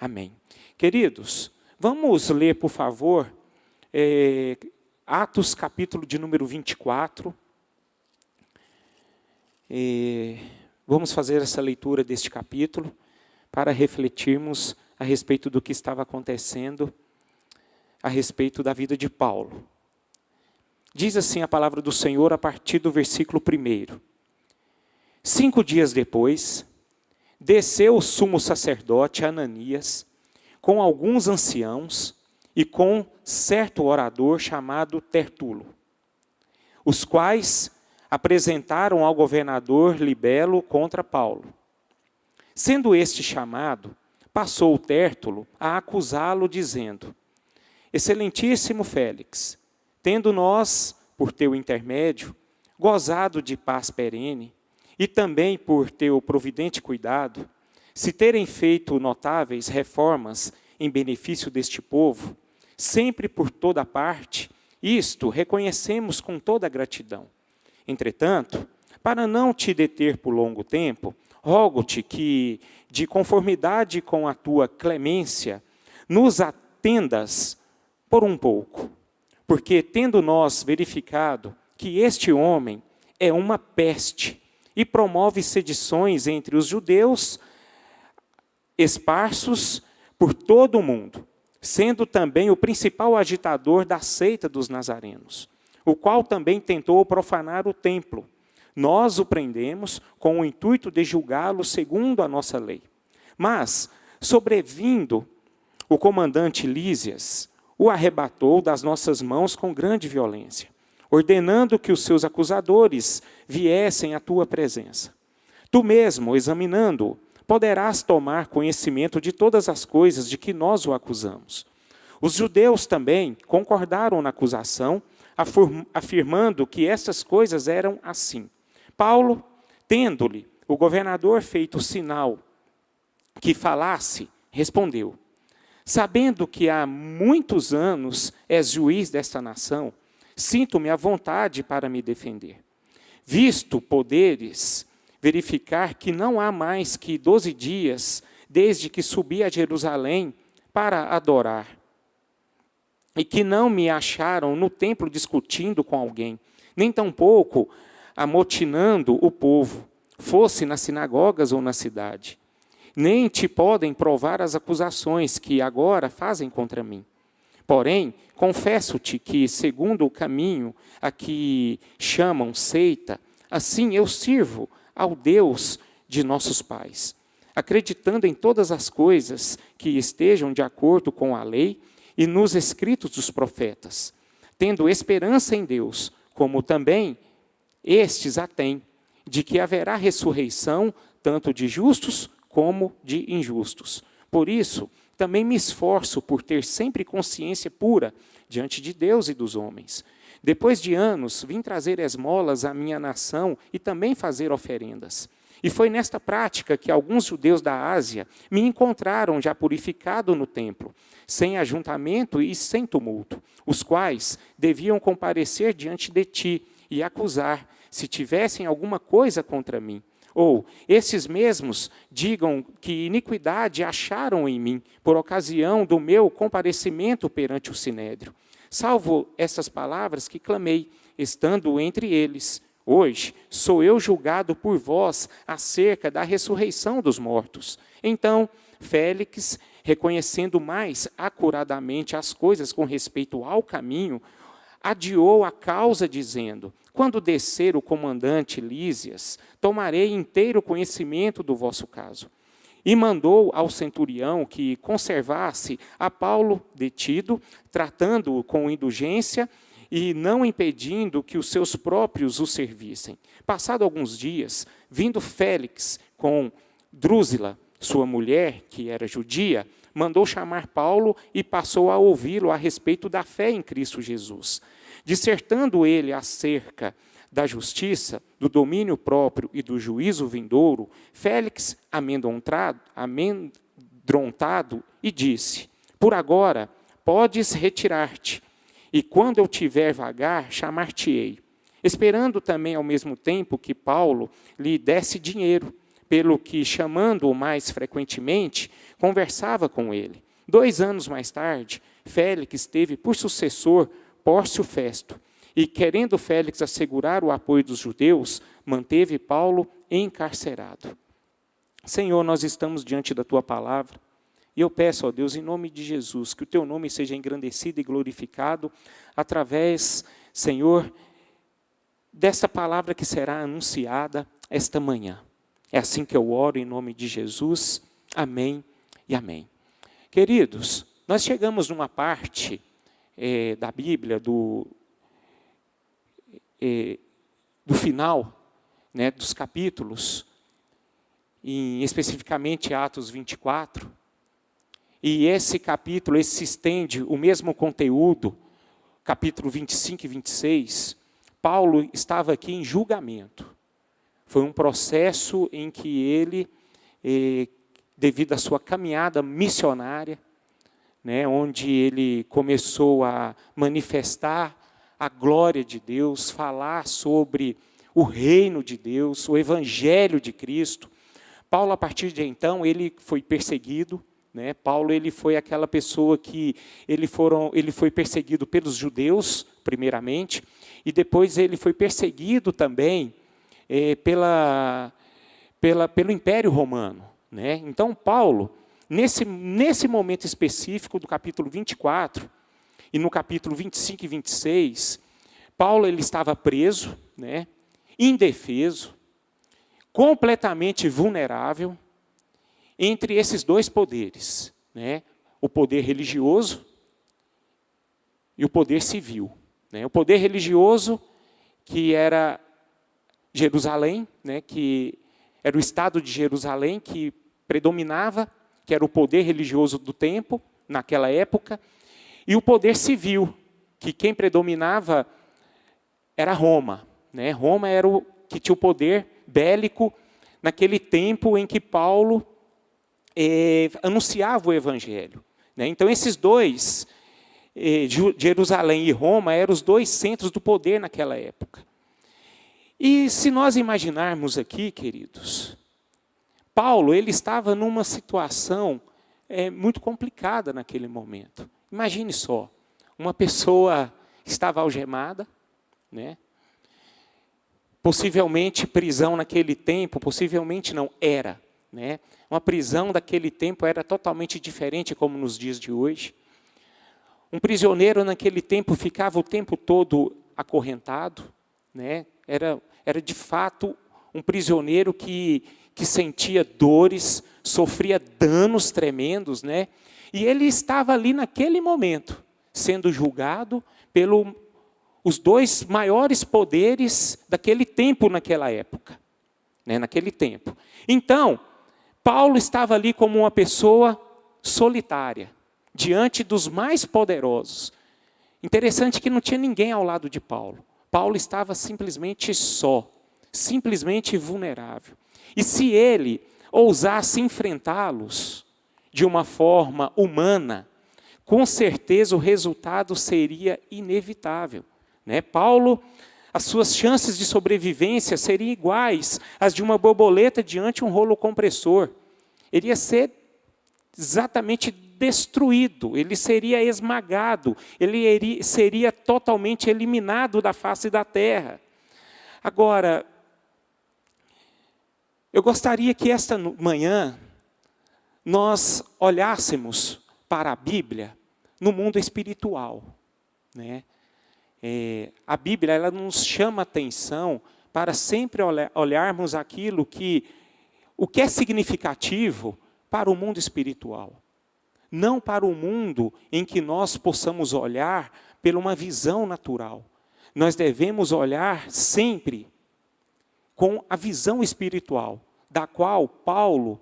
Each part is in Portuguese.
Amém. Queridos, vamos ler, por favor, Atos, capítulo de número 24. Vamos fazer essa leitura deste capítulo para refletirmos a respeito do que estava acontecendo, a respeito da vida de Paulo. Diz assim a palavra do Senhor a partir do versículo 1. 5 dias depois, desceu o sumo sacerdote Ananias, com alguns anciãos e com certo orador chamado Tertulo, os quais apresentaram ao governador Libelo contra Paulo. Sendo este chamado, passou o Tértulo a acusá-lo, dizendo: Excelentíssimo Félix, tendo nós, por teu intermédio, gozado de paz perene, e também por teu providente cuidado, se terem feito notáveis reformas em benefício deste povo, sempre por toda parte, isto reconhecemos com toda gratidão. Entretanto, para não te deter por longo tempo, rogo-te que, de conformidade com a tua clemência, nos atendas por um pouco, porque tendo nós verificado que este homem é uma peste e promove sedições entre os judeus esparsos por todo o mundo, sendo também o principal agitador da seita dos nazarenos, o qual também tentou profanar o templo. Nós o prendemos com o intuito de julgá-lo segundo a nossa lei. Mas, sobrevindo o comandante Lísias, o arrebatou das nossas mãos com grande violência, ordenando que os seus acusadores viessem à tua presença. Tu mesmo, examinando-o, poderás tomar conhecimento de todas as coisas de que nós o acusamos. Os judeus também concordaram na acusação, afirmando que essas coisas eram assim. Paulo, tendo-lhe o governador feito sinal que falasse, respondeu: Sabendo que há muitos anos és juiz desta nação, sinto-me à vontade para me defender. Visto poderes verificar que não há mais que 12 dias desde que subi a Jerusalém para adorar, e que não me acharam no templo discutindo com alguém, nem tampouco amotinando o povo, fosse nas sinagogas ou na cidade. Nem te podem provar as acusações que agora fazem contra mim. Porém, confesso-te que, segundo o caminho a que chamam seita, assim eu sirvo ao Deus de nossos pais, acreditando em todas as coisas que estejam de acordo com a lei e nos escritos dos profetas, tendo esperança em Deus, como também estes a têm, de que haverá ressurreição tanto de justos como de injustos. Por isso, também me esforço por ter sempre consciência pura diante de Deus e dos homens. Depois de anos, vim trazer esmolas à minha nação e também fazer oferendas. E foi nesta prática que alguns judeus da Ásia me encontraram já purificado no templo, sem ajuntamento e sem tumulto, os quais deviam comparecer diante de ti e acusar, se tivessem alguma coisa contra mim. Ou, esses mesmos digam que iniquidade acharam em mim, por ocasião do meu comparecimento perante o sinédrio. Salvo essas palavras que clamei, estando entre eles. Hoje sou eu julgado por vós acerca da ressurreição dos mortos. Então, Félix, reconhecendo mais acuradamente as coisas com respeito ao caminho, adiou a causa, dizendo: Quando descer o comandante Lísias, tomarei inteiro conhecimento do vosso caso. E mandou ao centurião que conservasse a Paulo detido, tratando-o com indulgência e não impedindo que os seus próprios o servissem. Passado alguns dias, vindo Félix com Drúzila, sua mulher, que era judia, mandou chamar Paulo e passou a ouvi-lo a respeito da fé em Cristo Jesus. Dissertando ele acerca da justiça, do domínio próprio e do juízo vindouro, Félix, amedrontado, e disse: Por agora podes retirar-te, e quando eu tiver vagar, chamar-te-ei. Esperando também ao mesmo tempo que Paulo lhe desse dinheiro, pelo que, chamando-o mais frequentemente, conversava com ele. 2 anos mais tarde, Félix teve por sucessor Pórcio Festo, e, querendo Félix assegurar o apoio dos judeus, manteve Paulo encarcerado. Senhor, nós estamos diante da Tua palavra, e eu peço, ó Deus, em nome de Jesus, que o Teu nome seja engrandecido e glorificado através, Senhor, desta palavra que será anunciada esta manhã. É assim que eu oro em nome de Jesus. Amém e amém. Queridos, nós chegamos numa parte da Bíblia, do final, né, dos capítulos, especificamente Atos 24, e esse capítulo se estende o mesmo conteúdo, capítulo 25 e 26, Paulo estava aqui em julgamento. Foi um processo em que ele, devido à sua caminhada missionária, né, onde ele começou a manifestar a glória de Deus, falar sobre o reino de Deus, o evangelho de Cristo. Paulo, a partir de então, ele foi perseguido, né? Paulo, ele foi aquela pessoa que ele foi perseguido pelos judeus, primeiramente, e depois ele foi perseguido também pelo Império Romano, né? Então, Paulo, nesse momento específico do capítulo 24, e no capítulo 25 e 26, Paulo ele estava preso, né, indefeso, completamente vulnerável, entre esses 2 poderes, né, o poder religioso e o poder civil. Né? O poder religioso, que era Jerusalém, né, que era o estado de Jerusalém que predominava, que era o poder religioso do tempo, naquela época, e o poder civil, que quem predominava era Roma. Né? Roma era o que tinha o poder bélico naquele tempo em que Paulo anunciava o Evangelho. Né? Então, esses 2, Jerusalém e Roma, eram os 2 centros do poder naquela época. E se nós imaginarmos aqui, queridos, Paulo ele estava numa situação muito complicada naquele momento. Imagine só, uma pessoa estava algemada, né? Possivelmente prisão naquele tempo, possivelmente não, era. Né? Uma prisão daquele tempo era totalmente diferente como nos dias de hoje. Um prisioneiro naquele tempo ficava o tempo todo acorrentado. Né? Era de fato um prisioneiro que sentia dores, sofria danos tremendos, né? E ele estava ali naquele momento, sendo julgado pelos 2 maiores poderes daquele tempo, naquela época. Né? Naquele tempo. Então, Paulo estava ali como uma pessoa solitária, diante dos mais poderosos. Interessante que não tinha ninguém ao lado de Paulo. Paulo estava simplesmente só, simplesmente vulnerável. E se ele ousasse enfrentá-los de uma forma humana, com certeza o resultado seria inevitável. Né? Paulo, as suas chances de sobrevivência seriam iguais às de uma borboleta diante de um rolo compressor. Ele ia ser exatamente destruído, ele seria esmagado, ele seria totalmente eliminado da face da terra. Agora, eu gostaria que esta manhã nós olhássemos para a Bíblia no mundo espiritual. Né? A Bíblia ela nos chama a atenção para sempre olharmos o que é significativo para o mundo espiritual. Não para o mundo em que nós possamos olhar por uma visão natural. Nós devemos olhar sempre com a visão espiritual, da qual Paulo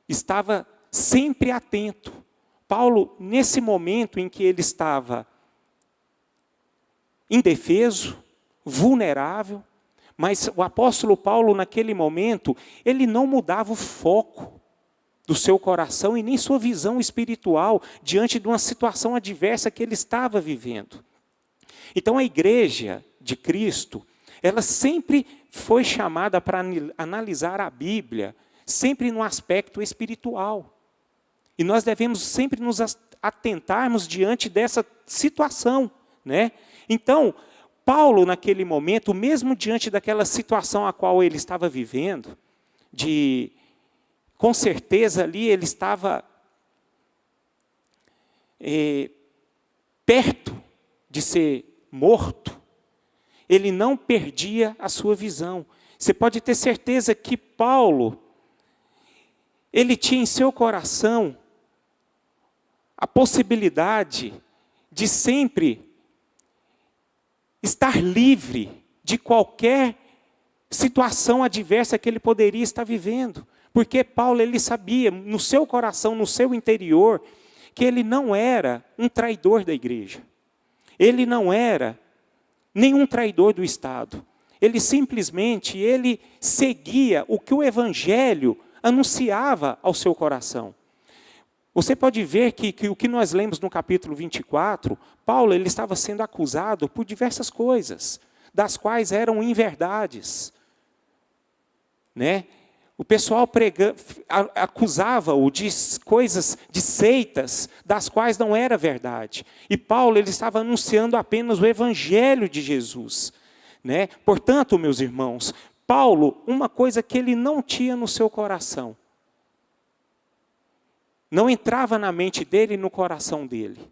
estava sempre atento. Paulo, nesse momento em que ele estava indefeso, vulnerável, mas o apóstolo Paulo, naquele momento, ele não mudava o foco do seu coração e nem sua visão espiritual diante de uma situação adversa que ele estava vivendo. Então, a igreja de Cristo, ela sempre foi chamada para analisar a Bíblia, sempre no aspecto espiritual. E nós devemos sempre nos atentarmos diante dessa situação, né? Então, Paulo, naquele momento, mesmo diante daquela situação a qual ele estava vivendo, com certeza ali ele estava perto de ser morto, ele não perdia a sua visão. Você pode ter certeza que Paulo, ele tinha em seu coração a possibilidade de sempre estar livre de qualquer situação adversa que ele poderia estar vivendo. Porque Paulo, ele sabia, no seu coração, no seu interior, que ele não era um traidor da igreja. Ele não era nenhum traidor do Estado. Ele simplesmente, ele seguia o que o Evangelho anunciava ao seu coração. Você pode ver que o que nós lemos no capítulo 24, Paulo ele estava sendo acusado por diversas coisas, das quais eram inverdades. Né? O pessoal acusava-o de coisas, de seitas, das quais não era verdade. E Paulo ele estava anunciando apenas o Evangelho de Jesus. Né? Portanto, meus irmãos, Paulo, uma coisa que ele não tinha no seu coração, não entrava na mente dele e no coração dele,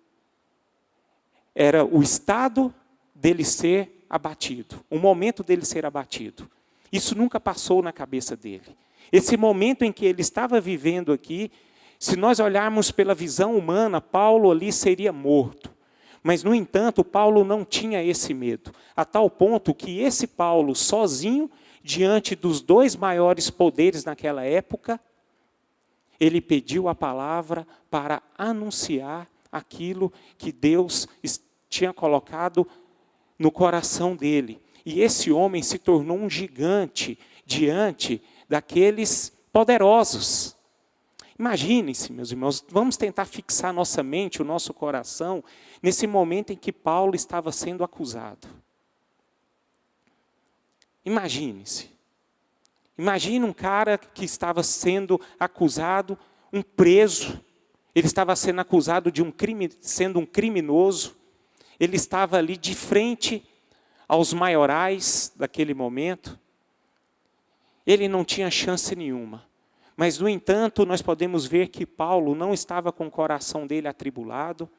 era o estado dele ser abatido, o momento dele ser abatido. Isso nunca passou na cabeça dele. Esse momento em que ele estava vivendo aqui, se nós olharmos pela visão humana, Paulo ali seria morto. Mas, no entanto, Paulo não tinha esse medo, a tal ponto que esse Paulo, sozinho, diante dos dois maiores poderes naquela época, ele pediu a palavra para anunciar aquilo que Deus tinha colocado no coração dele. E esse homem se tornou um gigante diante daqueles poderosos. Imaginem-se, meus irmãos, vamos tentar fixar nossa mente, o nosso coração, nesse momento em que Paulo estava sendo acusado. Imagine-se. Imagine um cara que estava sendo acusado, um preso, ele estava sendo acusado de sendo um criminoso, ele estava ali de frente aos maiorais daquele momento, ele não tinha chance nenhuma. Mas, no entanto, nós podemos ver que Paulo não estava com o coração dele atribulado,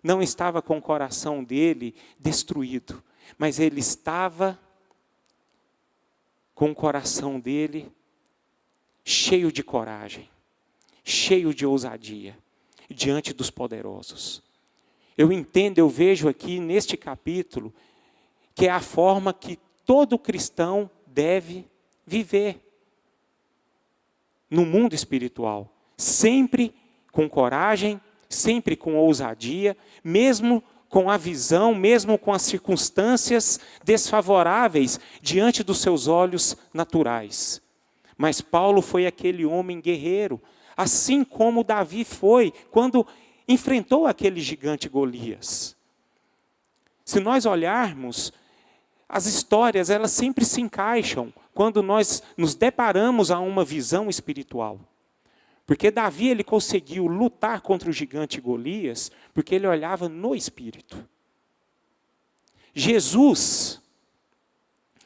não estava com o coração dele destruído, mas ele estava com o coração dele cheio de coragem, cheio de ousadia, diante dos poderosos. Eu entendo, eu vejo aqui neste capítulo, que é a forma que todo cristão deve viver no mundo espiritual, sempre com coragem, sempre com ousadia, mesmo com a visão, mesmo com as circunstâncias desfavoráveis diante dos seus olhos naturais. Mas Paulo foi aquele homem guerreiro, assim como Davi foi quando enfrentou aquele gigante Golias. Se nós olharmos, as histórias, elas sempre se encaixam quando nós nos deparamos a uma visão espiritual. Porque Davi, ele conseguiu lutar contra o gigante Golias, porque ele olhava no Espírito. Jesus,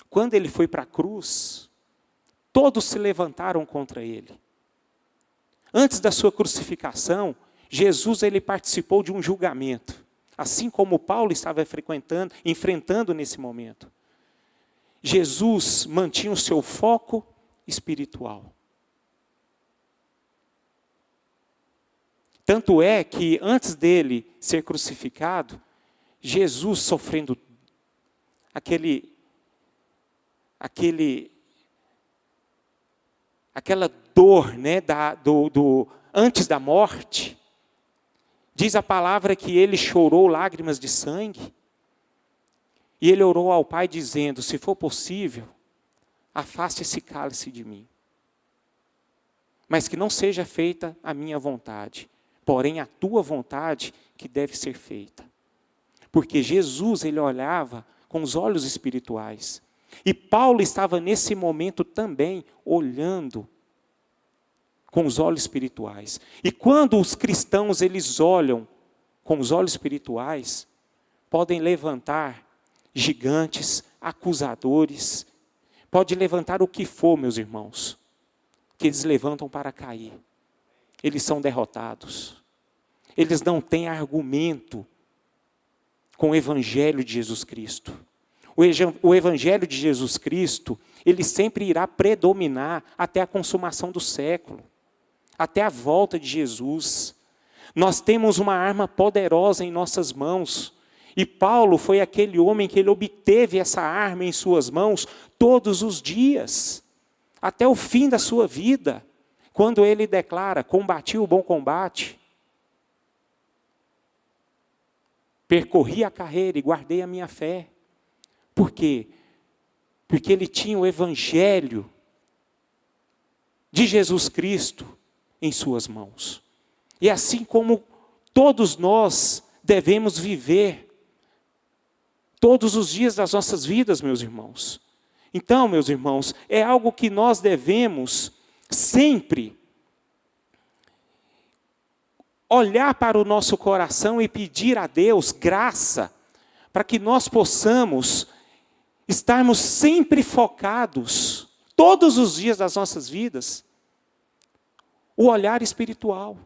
quando ele foi para a cruz, todos se levantaram contra ele. Antes da sua crucificação, Jesus ele participou de um julgamento, assim como Paulo estava enfrentando nesse momento. Jesus mantinha o seu foco espiritual. Tanto é que, antes dele ser crucificado, Jesus sofrendo aquela dor, né, antes da morte, diz a palavra que ele chorou lágrimas de sangue, e ele orou ao Pai dizendo, se for possível, afaste esse cálice de mim, mas que não seja feita a minha vontade, porém a tua vontade que deve ser feita. Porque Jesus, ele olhava com os olhos espirituais. E Paulo estava nesse momento também olhando com os olhos espirituais. E quando os cristãos eles olham com os olhos espirituais, podem levantar gigantes, acusadores, pode levantar o que for, meus irmãos, que eles levantam para cair. Eles são derrotados. Eles não têm argumento com o Evangelho de Jesus Cristo. O Evangelho de Jesus Cristo, ele sempre irá predominar até a consumação do século, até a volta de Jesus. Nós temos uma arma poderosa em nossas mãos. E Paulo foi aquele homem que ele obteve essa arma em suas mãos todos os dias, até o fim da sua vida, quando ele declara: combati o bom combate, percorri a carreira e guardei a minha fé. Por quê? Porque ele tinha o Evangelho de Jesus Cristo em suas mãos. E assim como todos nós devemos viver todos os dias das nossas vidas, meus irmãos. Então, meus irmãos, é algo que nós devemos sempre olhar para o nosso coração e pedir a Deus graça, para que nós possamos estarmos sempre focados, todos os dias das nossas vidas, o olhar espiritual.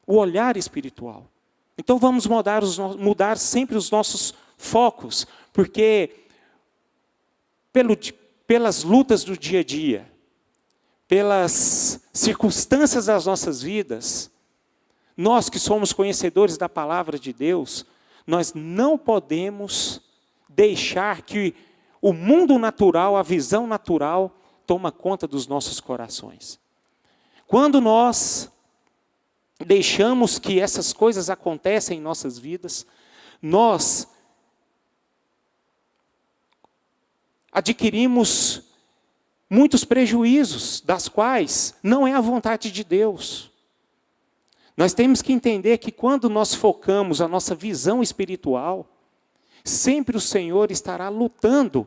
O olhar espiritual. Então vamos mudar sempre os nossos focos, porque pelas lutas do dia a dia, pelas circunstâncias das nossas vidas, nós que somos conhecedores da palavra de Deus, nós não podemos deixar que o mundo natural, a visão natural, toma conta dos nossos corações. Quando nós deixamos que essas coisas acontecem em nossas vidas, nós adquirimos muitos prejuízos, das quais não é a vontade de Deus. Nós temos que entender que quando nós focamos a nossa visão espiritual, sempre o Senhor estará lutando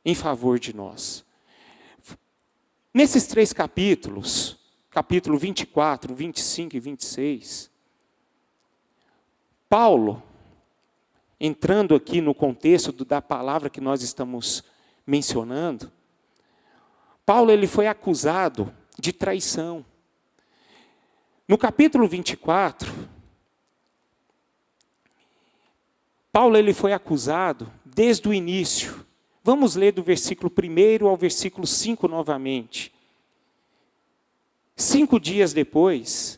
em favor de nós. Nesses 3 capítulos, capítulo 24, 25 e 26, Paulo, entrando aqui no contexto da palavra que nós estamos mencionando, Paulo ele foi acusado de traição. No capítulo 24, Paulo ele foi acusado desde o início. Vamos ler do versículo 1 ao versículo 5 novamente. 5 dias depois,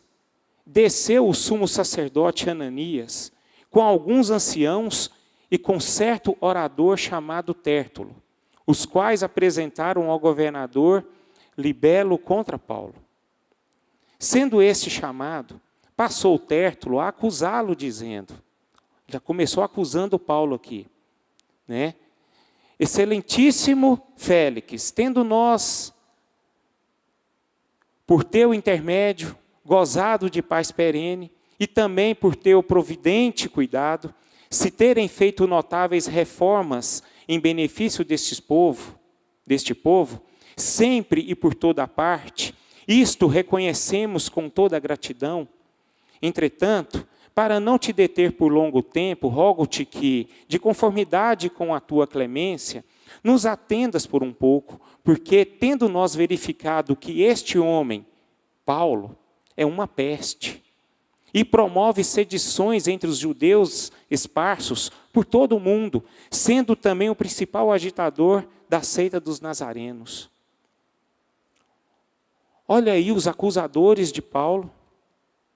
desceu o sumo sacerdote Ananias, com alguns anciãos e com certo orador chamado Tértulo, os quais apresentaram ao governador libelo contra Paulo. Sendo este chamado, passou Tértulo a acusá-lo, dizendo, já começou acusando Paulo aqui, né? Excelentíssimo Félix, tendo nós, por teu intermédio, gozado de paz perene, e também por teu providente cuidado, se terem feito notáveis reformas em benefício deste povo, sempre e por toda parte, isto reconhecemos com toda a gratidão. Entretanto, para não te deter por longo tempo, rogo-te que, de conformidade com a tua clemência, nos atendas por um pouco, porque, tendo nós verificado que este homem, Paulo, é uma peste, e promove sedições entre os judeus esparsos por todo o mundo, sendo também o principal agitador da seita dos nazarenos. Olha aí os acusadores de Paulo,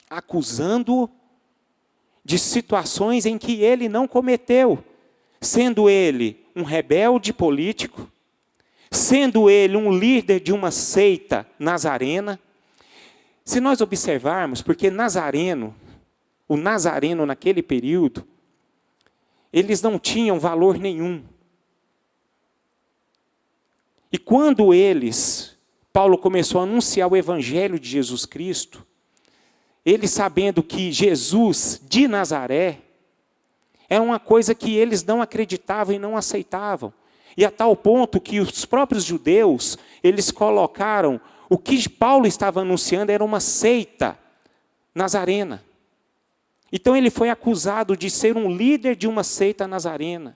acusando-o de situações em que ele não cometeu, sendo ele um rebelde político, sendo ele um líder de uma seita nazarena. Se nós observarmos, porque o nazareno naquele período, eles não tinham valor nenhum. E quando Paulo começou a anunciar o Evangelho de Jesus Cristo, eles sabendo que Jesus de Nazaré era uma coisa que eles não acreditavam e não aceitavam. E a tal ponto que os próprios judeus, eles colocaram O que Paulo estava anunciando era uma seita nazarena. Então ele foi acusado de ser um líder de uma seita nazarena.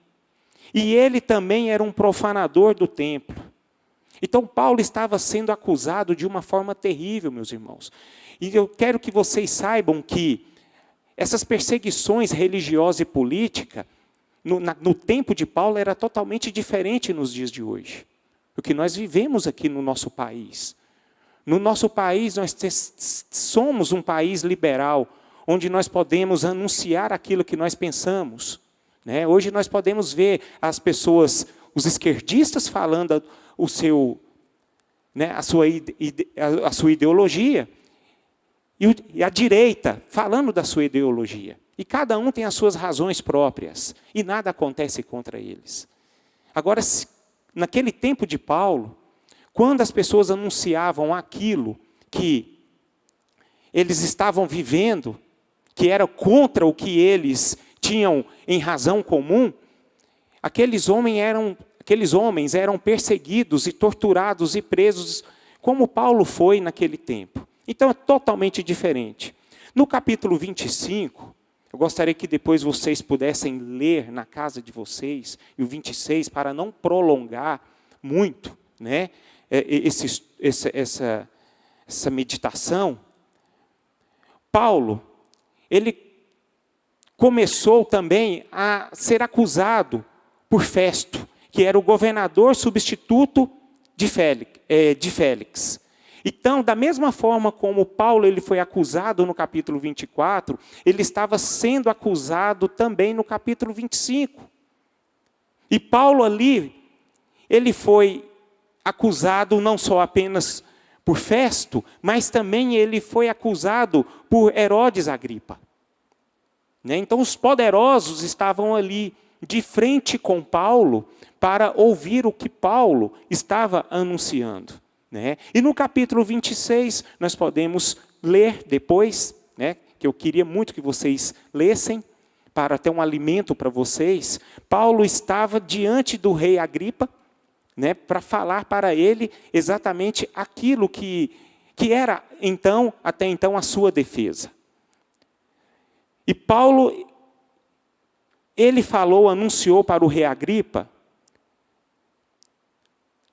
E ele também era um profanador do templo. Então Paulo estava sendo acusado de uma forma terrível, meus irmãos. E eu quero que vocês saibam que essas perseguições religiosas e políticas, no tempo de Paulo, era totalmente diferente nos dias de hoje. O que nós vivemos aqui no nosso país. No nosso país, nós somos um país liberal, onde nós podemos anunciar aquilo que nós pensamos. Né? Hoje nós podemos ver as pessoas, os esquerdistas falando a sua ideologia, e a direita falando da sua ideologia. E cada um tem as suas razões próprias, e nada acontece contra eles. Agora, naquele tempo de Paulo, quando as pessoas anunciavam aquilo que eles estavam vivendo, que era contra o que eles tinham em razão comum, aqueles homens eram perseguidos e torturados e presos, como Paulo foi naquele tempo. Então é totalmente diferente. No capítulo 25, eu gostaria que depois vocês pudessem ler na casa de vocês, e o 26, para não prolongar muito, né, essa meditação. Paulo, ele começou também a ser acusado por Festo, que era o governador substituto de Félix. Então, da mesma forma como Paulo ele foi acusado no capítulo 24, ele estava sendo acusado também no capítulo 25. E Paulo ali, ele foi acusado não só apenas por Festo, mas também ele foi acusado por Herodes Agripa. Então os poderosos estavam ali de frente com Paulo para ouvir o que Paulo estava anunciando. E no capítulo 26, nós podemos ler depois, que eu queria muito que vocês lessem, para ter um alimento para vocês. Paulo estava diante do rei Agripa, para falar para ele exatamente aquilo que era até então a sua defesa. E Paulo, ele anunciou para o rei Agripa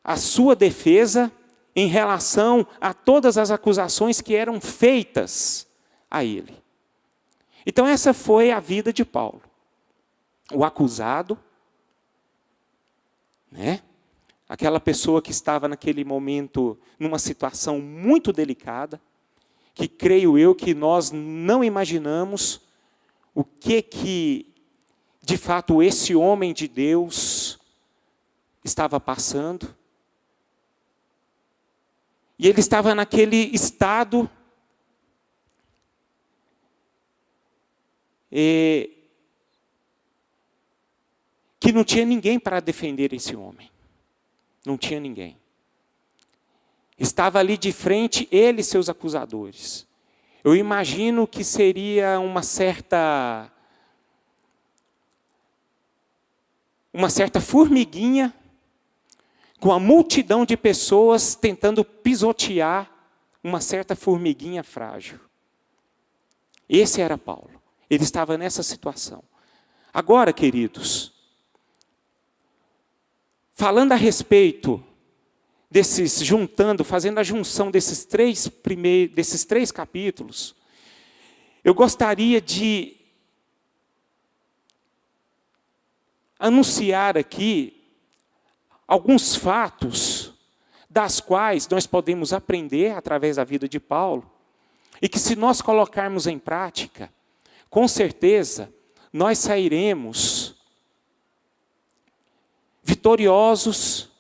a sua defesa em relação a todas as acusações que eram feitas a ele. Então essa foi a vida de Paulo. O acusado, aquela pessoa que estava naquele momento numa situação muito delicada, que creio eu que nós não imaginamos o que de fato esse homem de Deus estava passando. E ele estava naquele estado que não tinha ninguém para defender esse homem. Não tinha ninguém. Estava ali de frente ele e seus acusadores. Eu imagino que seria uma certa formiguinha com a multidão de pessoas tentando pisotear uma certa formiguinha frágil. Esse era Paulo. Ele estava nessa situação. Agora, queridos, falando a respeito fazendo a junção desses três capítulos, eu gostaria de anunciar aqui alguns fatos das quais nós podemos aprender através da vida de Paulo, e que se nós colocarmos em prática, com certeza, nós sairemos vitoriosos,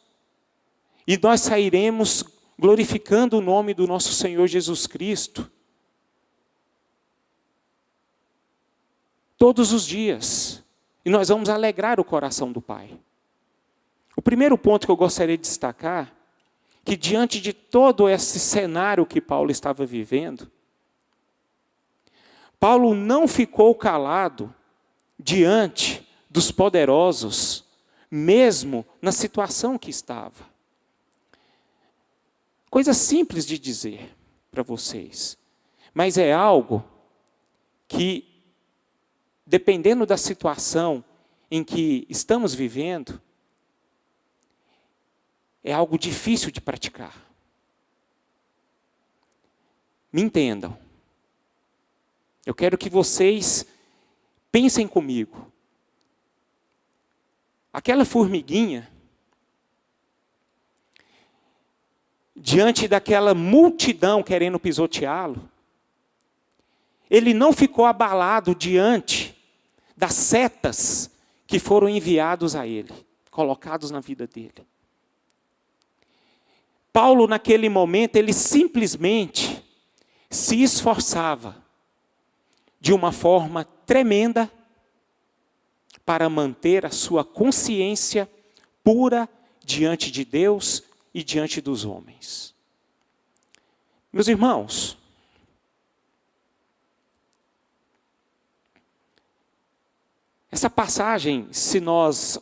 e nós sairemos glorificando o nome do nosso Senhor Jesus Cristo, todos os dias, e nós vamos alegrar o coração do Pai. O primeiro ponto que eu gostaria de destacar, que diante de todo esse cenário que Paulo estava vivendo, Paulo não ficou calado diante dos poderosos, mesmo na situação que estava. coisa simples de dizer para vocês, mas é algo que, dependendo da situação em que estamos vivendo, é algo difícil de praticar. Me entendam. Eu quero que vocês pensem comigo. Aquela formiguinha, diante daquela multidão querendo pisoteá-lo, ele não ficou abalado diante das setas que foram enviados a ele, colocados na vida dele. Paulo, naquele momento, ele simplesmente se esforçava de uma forma tremenda para manter a sua consciência pura diante de Deus e diante dos homens. Meus irmãos, essa passagem, se nós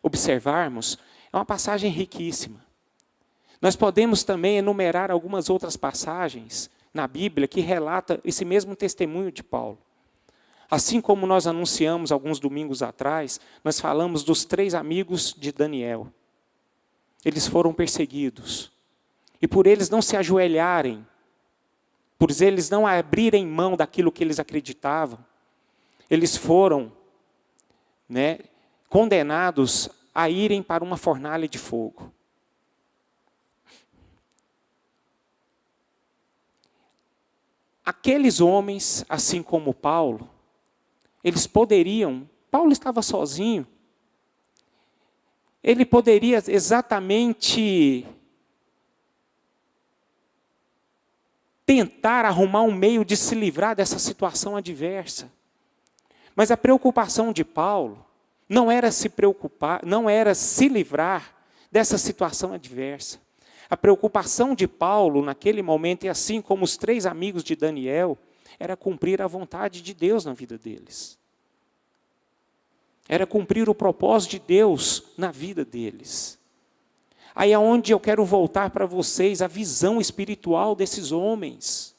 observarmos, é uma passagem riquíssima. Nós podemos também enumerar algumas outras passagens na Bíblia que relatam esse mesmo testemunho de Paulo. Assim como nós anunciamos alguns domingos atrás, nós falamos dos 3 amigos de Daniel. Eles foram perseguidos. E por eles não se ajoelharem, por eles não abrirem mão daquilo que eles acreditavam, eles foram, condenados a irem para uma fornalha de fogo. Aqueles homens, assim como Paulo, eles poderiam, Paulo estava sozinho, ele poderia exatamente tentar arrumar um meio de se livrar dessa situação adversa. Mas a preocupação de Paulo não era se preocupar, não era se livrar dessa situação adversa. A preocupação de Paulo naquele momento, e assim como os 3 amigos de Daniel, era cumprir a vontade de Deus na vida deles. Era cumprir o propósito de Deus na vida deles. Aí é onde eu quero voltar para vocês a visão espiritual desses homens.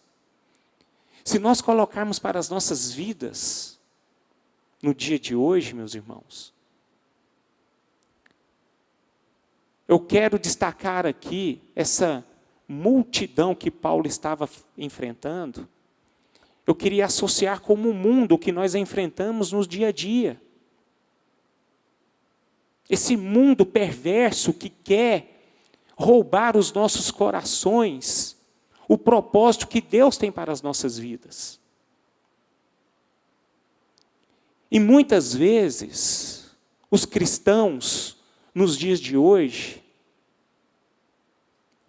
Se nós colocarmos para as nossas vidas, no dia de hoje, meus irmãos, eu quero destacar aqui essa multidão que Paulo estava enfrentando. Eu queria associar como o mundo que nós enfrentamos no dia a dia. Esse mundo perverso que quer roubar os nossos corações, o propósito que Deus tem para as nossas vidas. E muitas vezes, os cristãos, nos dias de hoje,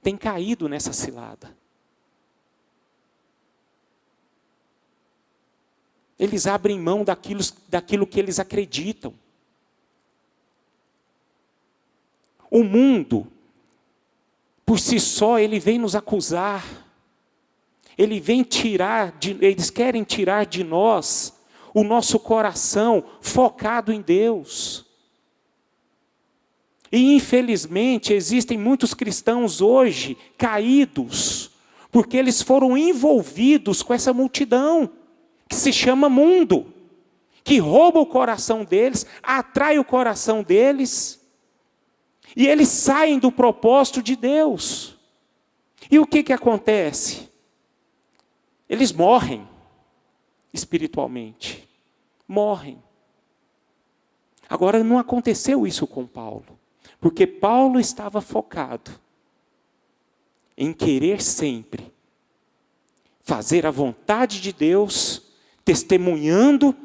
têm caído nessa cilada. Eles abrem mão daquilo que eles acreditam. O mundo, por si só, ele vem nos acusar. Eles querem tirar de nós o nosso coração focado em Deus. E, infelizmente, existem muitos cristãos hoje caídos, porque eles foram envolvidos com essa multidão, que se chama mundo, que rouba o coração deles, atrai o coração deles, e eles saem do propósito de Deus. E o que acontece? Eles morrem espiritualmente. Morrem. Agora, não aconteceu isso com Paulo. Porque Paulo estava focado em querer sempre fazer a vontade de Deus, testemunhando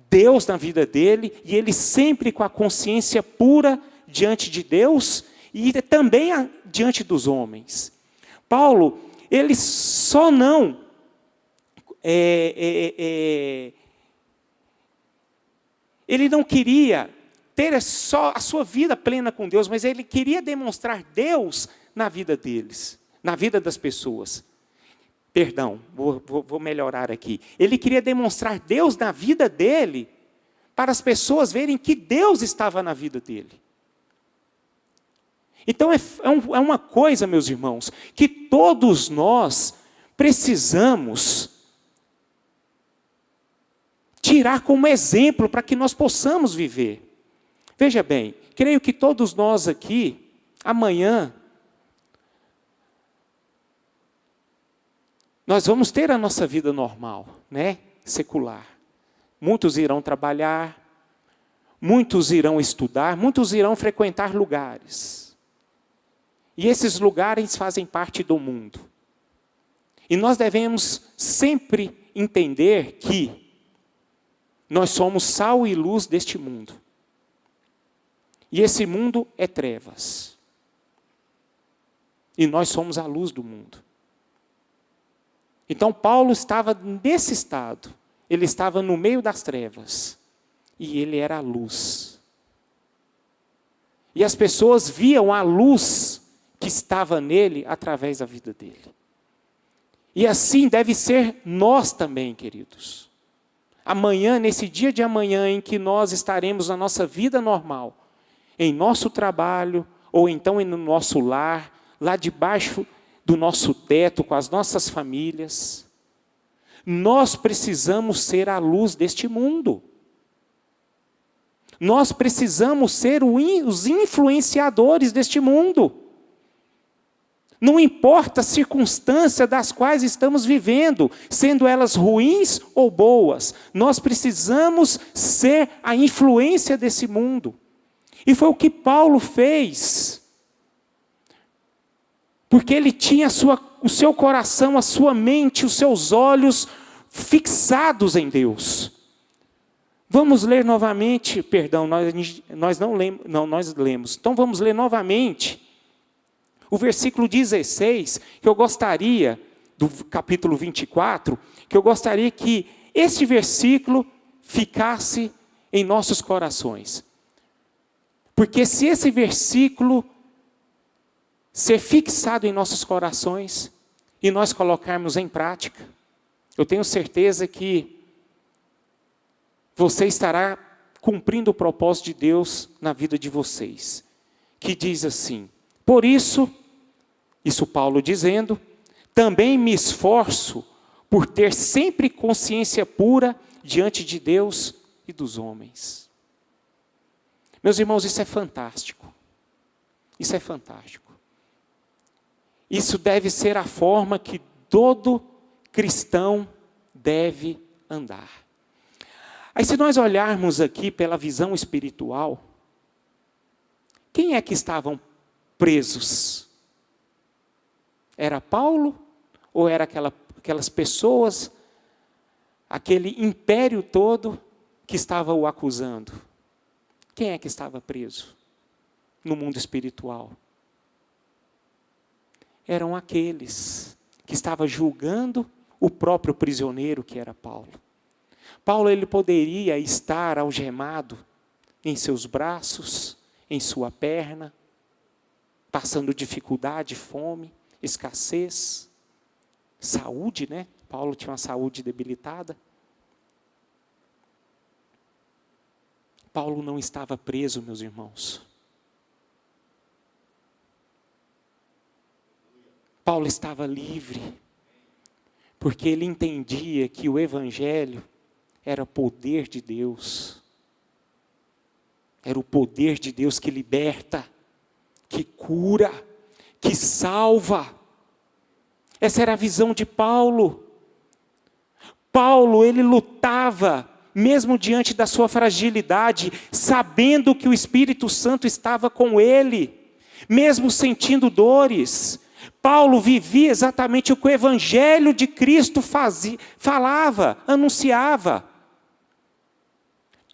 Deus na vida dele, e ele sempre com a consciência pura diante de Deus e também diante dos homens. Paulo, ele só não ele não queria ter só a sua vida plena com Deus, mas ele queria demonstrar Deus na vida deles, na vida das pessoas. Perdão, vou melhorar aqui. Ele queria demonstrar Deus na vida dele, para as pessoas verem que Deus estava na vida dele. Então é uma coisa, meus irmãos, que todos nós precisamos tirar como exemplo para que nós possamos viver. Veja bem, creio que todos nós aqui, amanhã, nós vamos ter a nossa vida normal, né? Secular. Muitos irão trabalhar, muitos irão estudar, muitos irão frequentar lugares. E esses lugares fazem parte do mundo. E nós devemos sempre entender que nós somos sal e luz deste mundo. E esse mundo é trevas. E nós somos a luz do mundo. Então Paulo estava nesse estado. Ele estava no meio das trevas. E ele era a luz. E as pessoas viam a luz que estava nele através da vida dele. E assim deve ser nós também, queridos. Amanhã, nesse dia de amanhã em que nós estaremos na nossa vida normal, em nosso trabalho, ou então no nosso lar, lá debaixo do nosso teto, com as nossas famílias, nós precisamos ser a luz deste mundo. Nós precisamos ser os influenciadores deste mundo. Não importa a circunstância das quais estamos vivendo, sendo elas ruins ou boas, nós precisamos ser a influência desse mundo. E foi o que Paulo fez. Porque ele tinha o seu coração, a sua mente, os seus olhos fixados em Deus. Vamos ler novamente, perdão, nós não lemos, não, nós lemos. Então vamos ler novamente o versículo 16, que eu gostaria, do capítulo 24, que eu gostaria que esse versículo ficasse em nossos corações. Porque se esse versículo ser fixado em nossos corações e nós colocarmos em prática, eu tenho certeza que você estará cumprindo o propósito de Deus na vida de vocês. Que diz assim: por isso Paulo dizendo, também me esforço por ter sempre consciência pura diante de Deus e dos homens. Meus irmãos, isso é fantástico. Isso é fantástico. Isso deve ser a forma que todo cristão deve andar. Aí se nós olharmos aqui pela visão espiritual, quem é que estavam presos? Era Paulo ou era aquelas pessoas, aquele império todo que estava o acusando? Quem é que estava preso no mundo espiritual? Eram aqueles que estavam julgando o próprio prisioneiro que era Paulo. Paulo, ele poderia estar algemado em seus braços, em sua perna, passando dificuldade, fome, escassez, saúde, né? Paulo tinha uma saúde debilitada. Paulo não estava preso, meus irmãos. Paulo estava livre, porque ele entendia que o Evangelho era poder de Deus. Era o poder de Deus que liberta, que cura, que salva. Essa era a visão de Paulo. Paulo, ele lutava, mesmo diante da sua fragilidade, sabendo que o Espírito Santo estava com ele, mesmo sentindo dores. Paulo vivia exatamente o que o Evangelho de Cristo falava, anunciava.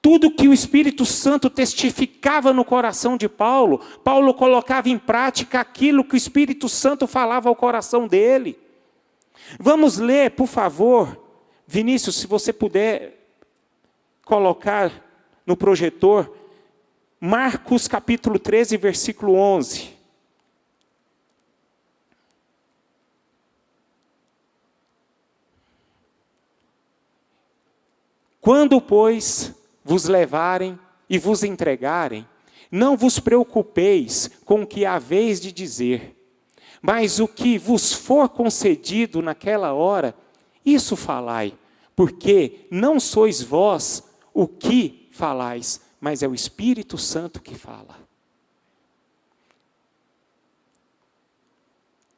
Tudo que o Espírito Santo testificava no coração de Paulo, Paulo colocava em prática aquilo que o Espírito Santo falava ao coração dele. Vamos ler, por favor, Vinícius, se você puder colocar no projetor, Marcos capítulo 13, versículo 11. Quando, pois, vos levarem e vos entregarem, Não vos preocupeis com o que haveis de dizer, mas o que vos for concedido naquela hora, isso falai, porque não sois vós o que falais, mas é o Espírito Santo que fala.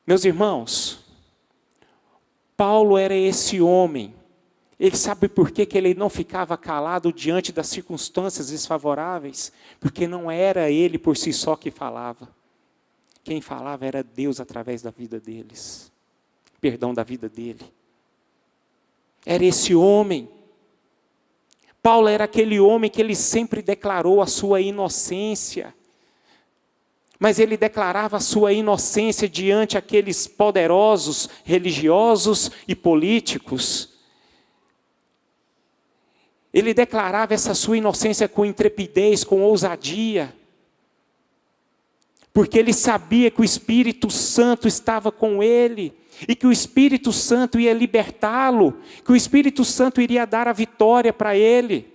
Meus irmãos, Paulo era esse homem. Ele sabe por que ele não ficava calado diante das circunstâncias desfavoráveis? Porque não era ele por si só que falava. Quem falava era Deus através da vida deles. Perdão, da vida dele. Era esse homem. Paulo era aquele homem que ele sempre declarou a sua inocência. Mas ele declarava a sua inocência diante aqueles poderosos religiosos e políticos. Ele declarava essa sua inocência com intrepidez, com ousadia. Porque ele sabia que o Espírito Santo estava com ele. E que o Espírito Santo ia libertá-lo. Que o Espírito Santo iria dar a vitória para ele.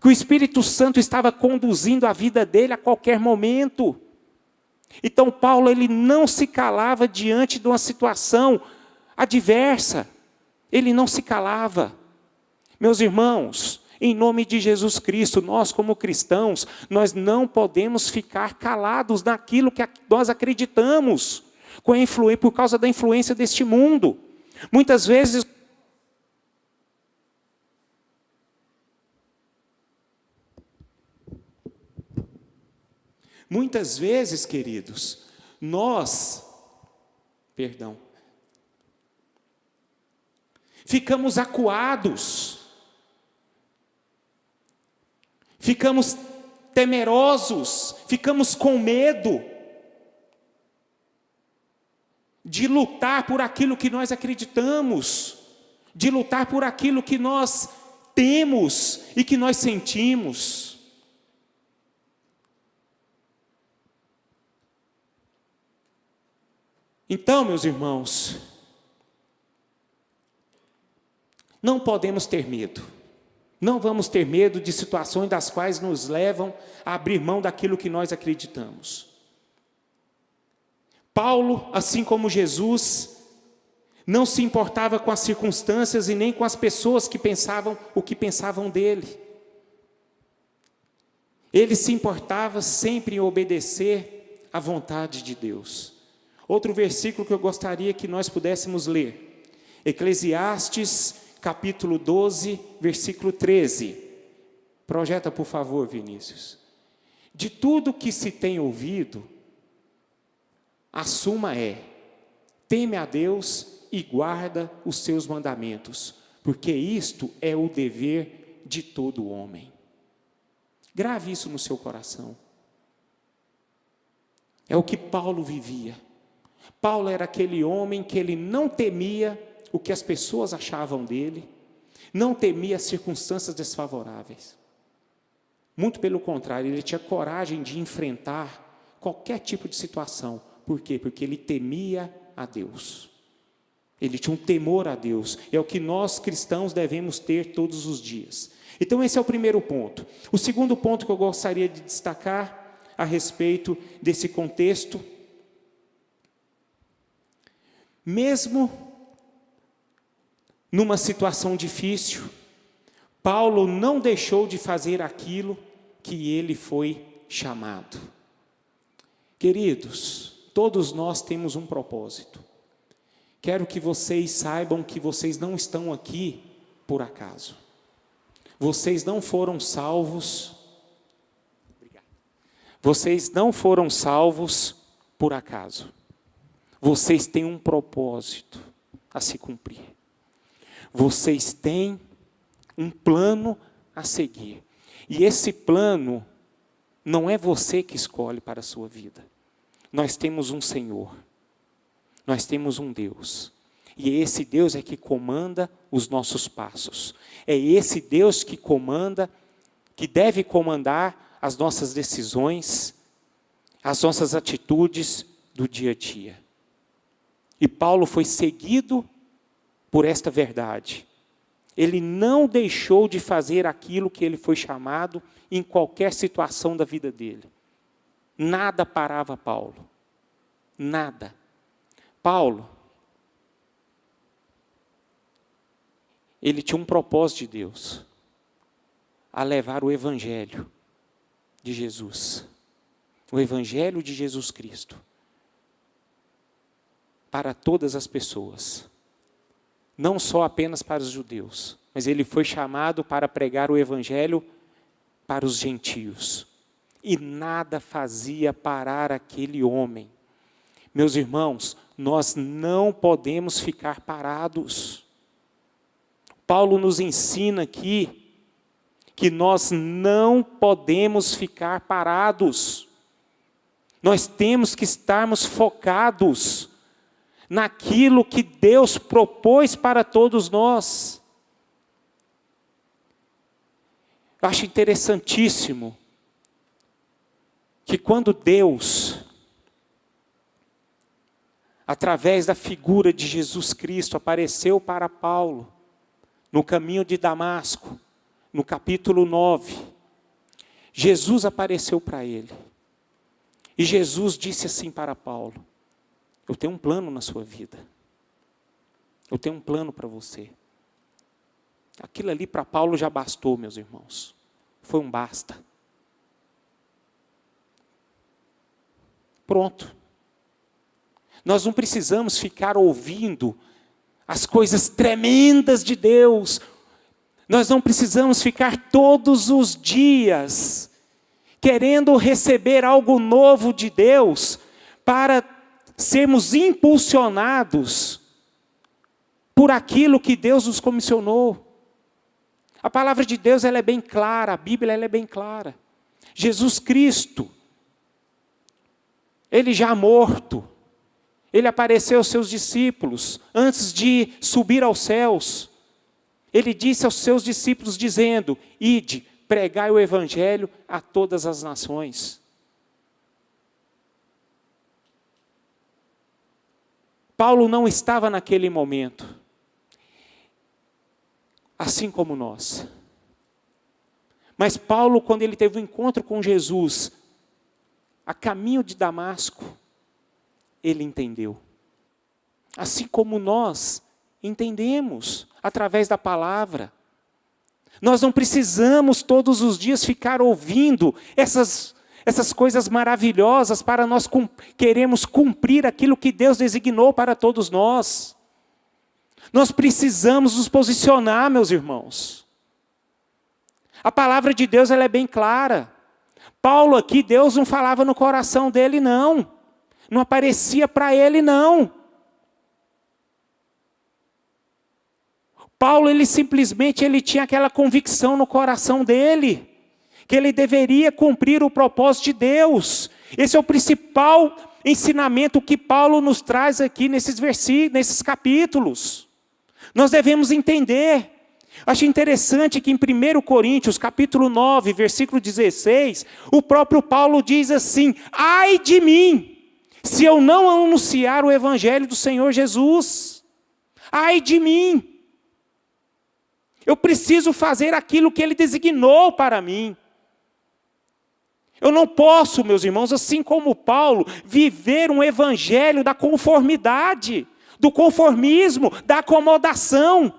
Que o Espírito Santo estava conduzindo a vida dele a qualquer momento. Então Paulo, ele não se calava diante de uma situação adversa. Ele não se calava. Meus irmãos, em nome de Jesus Cristo, nós como cristãos, nós não podemos ficar calados naquilo que nós acreditamos, por causa da influência deste mundo. Muitas vezes, queridos, ficamos acuados, ficamos temerosos, ficamos com medo de lutar por aquilo que nós acreditamos, de lutar por aquilo que nós temos e que nós sentimos. Então, meus irmãos, não podemos ter medo. Não vamos ter medo de situações das quais nos levam a abrir mão daquilo que nós acreditamos. Paulo, assim como Jesus, não se importava com as circunstâncias e nem com as pessoas que pensavam o que pensavam dele. Ele se importava sempre em obedecer à vontade de Deus. Outro versículo que eu gostaria que nós pudéssemos ler. Eclesiastes, capítulo 12, versículo 13. Projeta, por favor, Vinícius. De tudo que se tem ouvido, a suma é: teme a Deus e guarda os seus mandamentos, porque isto é o dever de todo homem. Grave isso no seu coração. É o que Paulo vivia. Paulo era aquele homem que ele não temia o que as pessoas achavam dele, não temia as circunstâncias desfavoráveis. Muito pelo contrário, ele tinha coragem de enfrentar qualquer tipo de situação. Por quê? Porque ele temia a Deus. Ele tinha um temor a Deus. É o que nós cristãos devemos ter todos os dias. Então esse é o primeiro ponto. O segundo ponto que eu gostaria de destacar a respeito desse contexto: mesmo numa situação difícil, Paulo não deixou de fazer aquilo que ele foi chamado. Queridos, todos nós temos um propósito. Quero que vocês saibam que vocês não estão aqui por acaso. Vocês não foram salvos. Vocês não foram salvos por acaso. Vocês têm um propósito a se cumprir. Vocês têm um plano a seguir. E esse plano não é você que escolhe para a sua vida. Nós temos um Senhor. Nós temos um Deus. E esse Deus é que comanda os nossos passos. É esse Deus que comanda, que deve comandar as nossas decisões, as nossas atitudes do dia a dia. E Paulo foi seguido por esta verdade. Ele não deixou de fazer aquilo que ele foi chamado em qualquer situação da vida dele. Nada parava Paulo. Nada. Paulo, ele tinha um propósito de Deus, a levar o Evangelho de Jesus, o Evangelho de Jesus Cristo, para todas as pessoas, não só apenas para os judeus, mas ele foi chamado para pregar o Evangelho para os gentios, e nada fazia parar aquele homem. Meus irmãos, nós não podemos ficar parados. Paulo nos ensina aqui que nós não podemos ficar parados. Nós temos que estarmos focados naquilo que Deus propôs para todos nós. Eu acho interessantíssimo que quando Deus, através da figura de Jesus Cristo, apareceu para Paulo, no caminho de Damasco, no capítulo 9, Jesus apareceu para ele. E Jesus disse assim para Paulo: eu tenho um plano na sua vida. Eu tenho um plano para você. Aquilo ali para Paulo já bastou, meus irmãos. Foi um basta. Pronto. Nós não precisamos ficar ouvindo as coisas tremendas de Deus. Nós não precisamos ficar todos os dias querendo receber algo novo de Deus para sermos impulsionados por aquilo que Deus nos comissionou. A palavra de Deus ela é bem clara, a Bíblia ela é bem clara. Jesus Cristo, ele já morto, ele apareceu aos seus discípulos, antes de subir aos céus. Ele disse aos seus discípulos, dizendo: ide, pregai o Evangelho a todas as nações. Paulo não estava naquele momento, assim como nós. Mas Paulo, quando ele teve um encontro com Jesus, a caminho de Damasco, ele entendeu. Assim como nós entendemos, através da palavra. Nós não precisamos todos os dias ficar ouvindo essas coisas maravilhosas para nós queremos cumprir aquilo que Deus designou para todos nós. Nós precisamos nos posicionar, meus irmãos. A palavra de Deus ela é bem clara. Paulo aqui, Deus não falava no coração dele, não. Não aparecia para ele, não. Paulo, ele simplesmente tinha aquela convicção no coração dele, que ele deveria cumprir o propósito de Deus. Esse é o principal ensinamento que Paulo nos traz aqui nesses versículos, nesses capítulos. Nós devemos entender. Acho interessante que em 1 Coríntios, capítulo 9, versículo 16, o próprio Paulo diz assim: ai de mim, se eu não anunciar o Evangelho do Senhor Jesus. Ai de mim. Eu preciso fazer aquilo que Ele designou para mim. Eu não posso, meus irmãos, assim como Paulo, viver um evangelho da conformidade, do conformismo, da acomodação.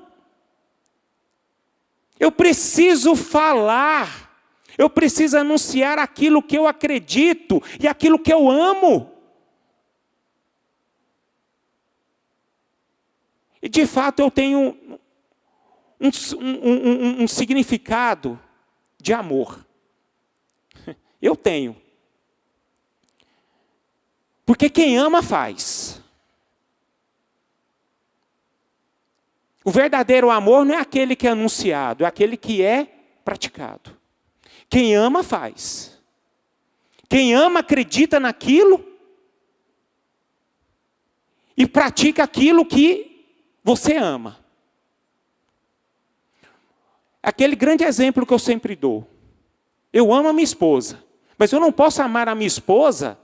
Eu preciso falar, eu preciso anunciar aquilo que eu acredito e aquilo que eu amo. E de fato eu tenho um significado de amor. Eu tenho. Porque quem ama faz. O verdadeiro amor não é aquele que é anunciado, é aquele que é praticado. Quem ama faz. Quem ama acredita naquilo e pratica aquilo que você ama. Aquele grande exemplo que eu sempre dou. Eu amo a minha esposa, mas eu não posso amar a minha esposa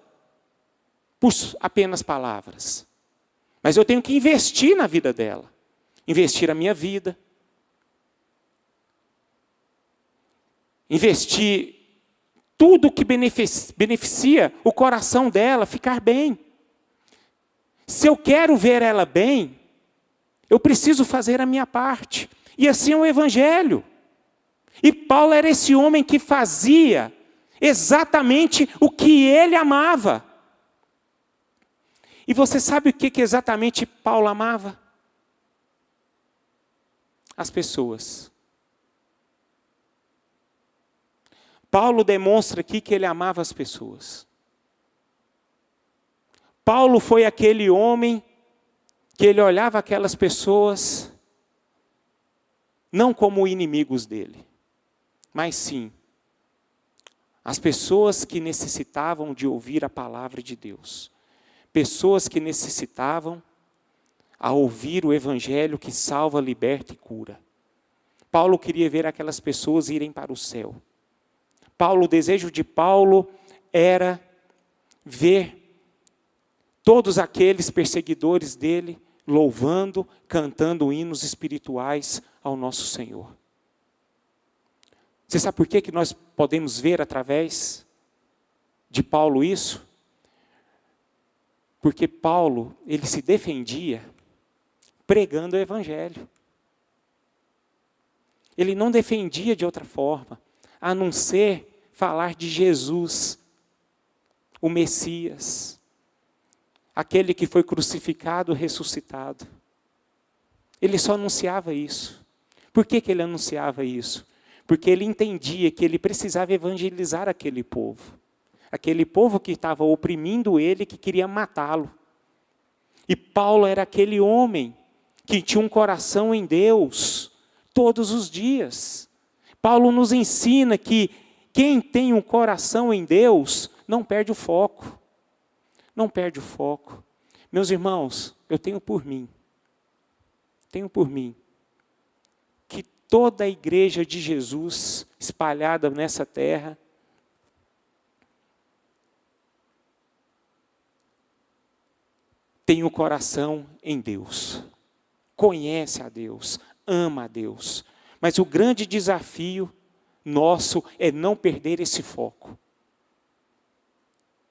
por apenas palavras. Mas eu tenho que investir na vida dela. Investir a minha vida. Investir tudo que beneficia o coração dela ficar bem. Se eu quero ver ela bem, eu preciso fazer a minha parte. E assim é o Evangelho. E Paulo era esse homem que fazia exatamente o que ele amava. E você sabe o que exatamente Paulo amava? As pessoas. Paulo demonstra aqui que ele amava as pessoas. Paulo foi aquele homem que ele olhava aquelas pessoas não como inimigos dele, mas sim as pessoas que necessitavam de ouvir a palavra de Deus. Pessoas que necessitavam a ouvir o Evangelho que salva, liberta e cura. Paulo queria ver aquelas pessoas irem para o céu. O desejo de Paulo era ver todos aqueles perseguidores dele louvando, cantando hinos espirituais ao nosso Senhor. Você sabe por que nós podemos ver através de Paulo isso? Porque Paulo, ele se defendia pregando o Evangelho. Ele não defendia de outra forma, a não ser falar de Jesus, o Messias, aquele que foi crucificado, ressuscitado. Ele só anunciava isso. Por que ele anunciava isso? Porque ele entendia que ele precisava evangelizar aquele povo que estava oprimindo ele, que queria matá-lo. E Paulo era aquele homem que tinha um coração em Deus todos os dias. Paulo nos ensina que quem tem um coração em Deus não perde o foco. Não perde o foco. Meus irmãos, eu tenho por mim que toda a igreja de Jesus espalhada nessa terra tem o coração em Deus, conhece a Deus, ama a Deus. Mas o grande desafio nosso é não perder esse foco.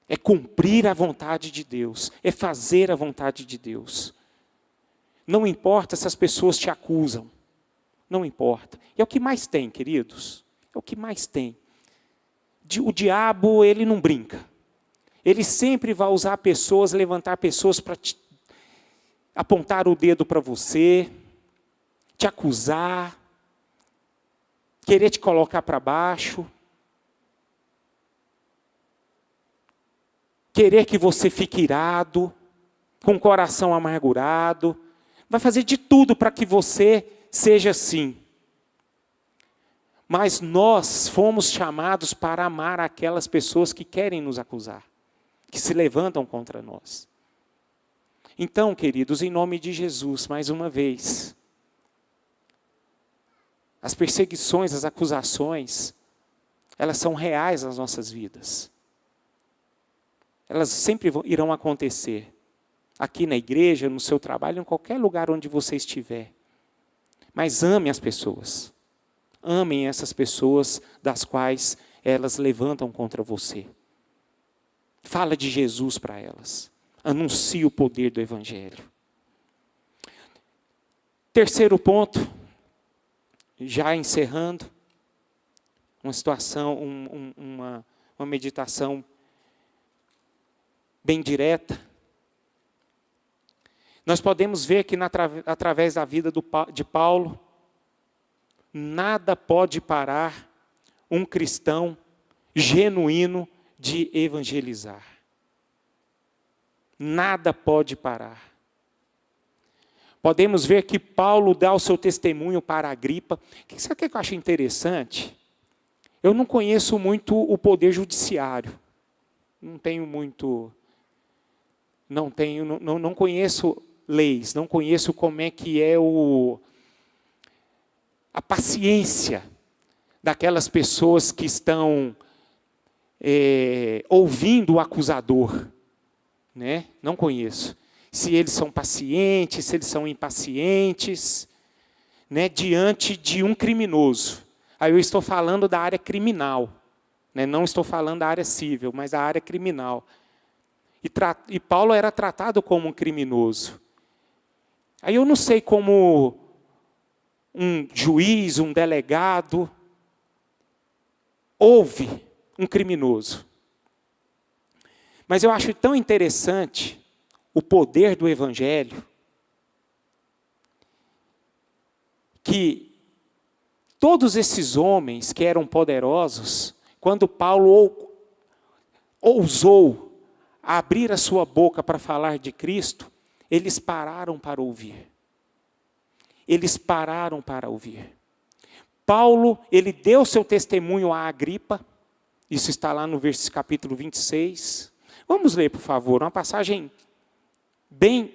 É cumprir a vontade de Deus, é fazer a vontade de Deus. Não importa se as pessoas te acusam, não importa. É o que mais tem, queridos, é o que mais tem. O diabo, ele não brinca. Ele sempre vai usar pessoas, levantar pessoas para apontar o dedo para você, te acusar, querer te colocar para baixo, querer que você fique irado, com o coração amargurado, vai fazer de tudo para que você seja assim. Mas nós fomos chamados para amar aquelas pessoas que querem nos acusar, que se levantam contra nós. Então, queridos, em nome de Jesus, mais uma vez, as perseguições, as acusações, elas são reais nas nossas vidas. Elas sempre irão acontecer. Aqui na igreja, no seu trabalho, em qualquer lugar onde você estiver. Mas ame as pessoas. Amem essas pessoas das quais elas levantam contra você. Fala de Jesus para elas. Anuncie o poder do Evangelho. Terceiro ponto, já encerrando, uma situação, uma meditação bem direta. Nós podemos ver que através da vida de Paulo, nada pode parar um cristão genuíno de evangelizar. Nada pode parar. Podemos ver que Paulo dá o seu testemunho para Agripa. Sabe o que eu acho interessante? Eu não conheço muito o poder judiciário. Não conheço leis, não conheço como é que é a paciência daquelas pessoas que estão ouvindo o acusador. Né? Não conheço. Se eles são pacientes, se eles são impacientes, né? Diante de um criminoso. Aí eu estou falando da área criminal. né? Não estou falando da área civil, mas da área criminal. E Paulo era tratado como um criminoso. Aí eu não sei como um juiz, um delegado, ouve um criminoso. Mas eu acho tão interessante o poder do Evangelho, que todos esses homens que eram poderosos, quando Paulo ousou abrir a sua boca para falar de Cristo, eles pararam para ouvir. Eles pararam para ouvir. Paulo, ele deu seu testemunho a Agripa, isso está lá no capítulo 26. Vamos ler, por favor, uma passagem bem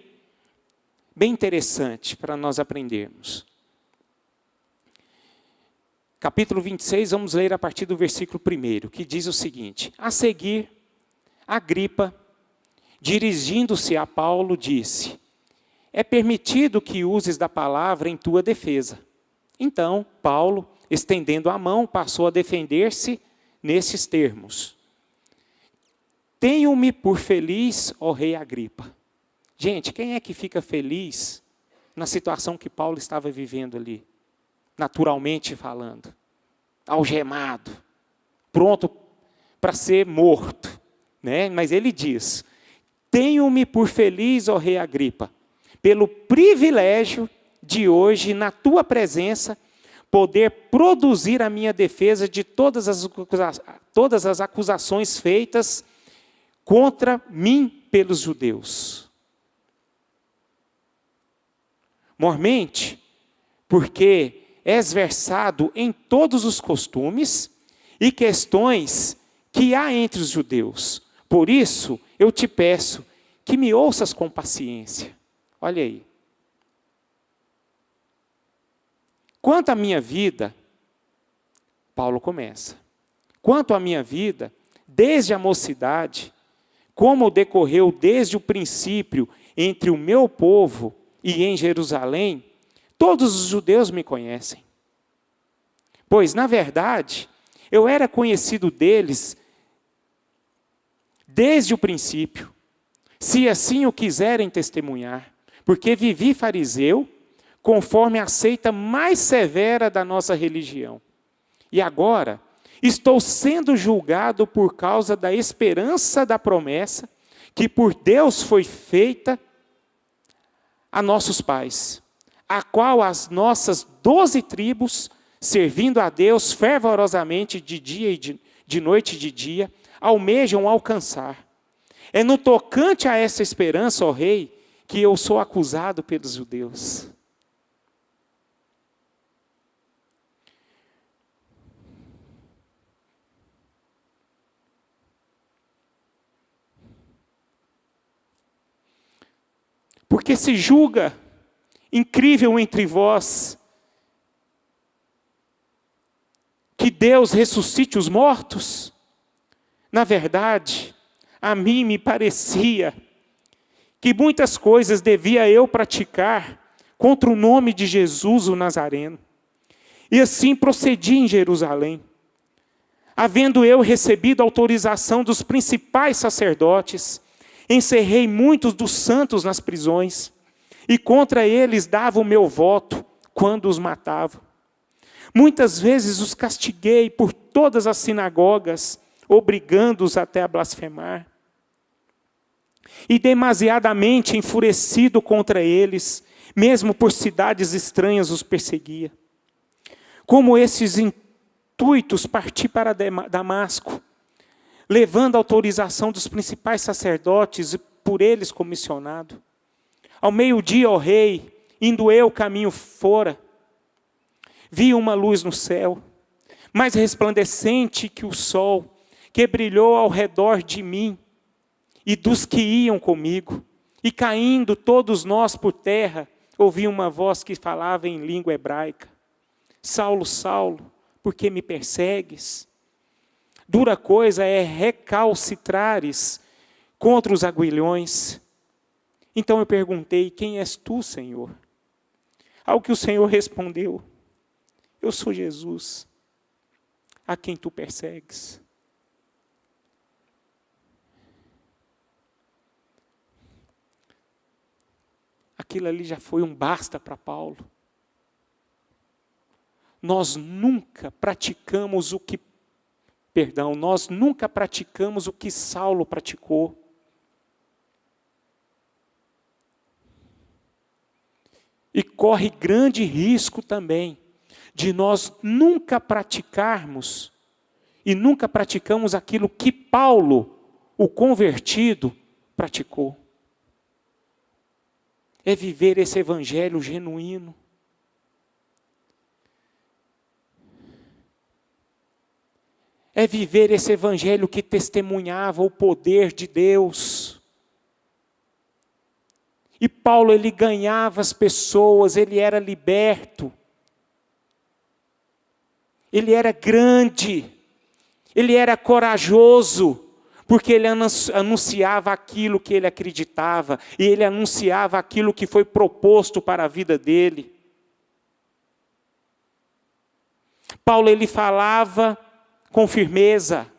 interessante para nós aprendermos. Capítulo 26, vamos ler a partir do versículo 1, que diz o seguinte: a seguir, Agripa, dirigindo-se a Paulo, disse: é permitido que uses da palavra em tua defesa. Então, Paulo, estendendo a mão, passou a defender-se nesses termos: tenho-me por feliz, ó rei Agripa. Gente, quem é que fica feliz na situação que Paulo estava vivendo ali? Naturalmente falando, algemado, pronto para ser morto, né? Mas ele diz: tenho-me por feliz, ó rei Agripa, pelo privilégio de hoje, na tua presença, poder produzir a minha defesa de todas as acusações feitas contra mim pelos judeus. Mormente, porque és versado em todos os costumes e questões que há entre os judeus. Por isso, eu te peço que me ouças com paciência. Olha aí. Quanto à minha vida, Paulo começa. Quanto à minha vida, desde a mocidade, como decorreu desde o princípio entre o meu povo e em Jerusalém, todos os judeus me conhecem. Pois, na verdade, eu era conhecido deles desde o princípio, se assim o quiserem testemunhar, porque vivi fariseu, conforme a seita mais severa da nossa religião. E agora, estou sendo julgado por causa da esperança da promessa, que por Deus foi feita a nossos pais, a qual as nossas 12 tribos, servindo a Deus fervorosamente de dia e de noite e de dia, almejam alcançar. É no tocante a essa esperança, ó rei, que eu sou acusado pelos judeus. Porque se julga incrível entre vós que Deus ressuscite os mortos? Na verdade, a mim me parecia que muitas coisas devia eu praticar contra o nome de Jesus o Nazareno. E assim procedi em Jerusalém, havendo eu recebido autorização dos principais sacerdotes, encerrei muitos dos santos nas prisões, e contra eles dava o meu voto quando os matava. Muitas vezes os castiguei por todas as sinagogas, obrigando-os até a blasfemar. E demasiadamente enfurecido contra eles, mesmo por cidades estranhas os perseguia. Como esses intuitos, parti para Damasco, levando a autorização dos principais sacerdotes e por eles comissionado. Ao meio-dia, ó rei, indo eu caminho fora, vi uma luz no céu, mais resplandecente que o sol, que brilhou ao redor de mim e dos que iam comigo. E caindo todos nós por terra, ouvi uma voz que falava em língua hebraica: Saulo, Saulo, por que me persegues? Dura coisa é recalcitrares contra os aguilhões. Então eu perguntei: quem és tu, Senhor? Ao que o Senhor respondeu: eu sou Jesus, a quem tu persegues. aquilo ali já foi um basta para Paulo. Nós nunca praticamos o que Saulo praticou. E corre grande risco também de nós nunca praticarmos e nunca praticamos aquilo que Paulo, o convertido, praticou. É viver esse evangelho genuíno. É viver esse evangelho que testemunhava o poder de Deus. E Paulo, ele ganhava as pessoas, ele era liberto. Ele era grande, ele era corajoso, porque ele anunciava aquilo que ele acreditava, e ele anunciava aquilo que foi proposto para a vida dele. Paulo, ele falava com firmeza.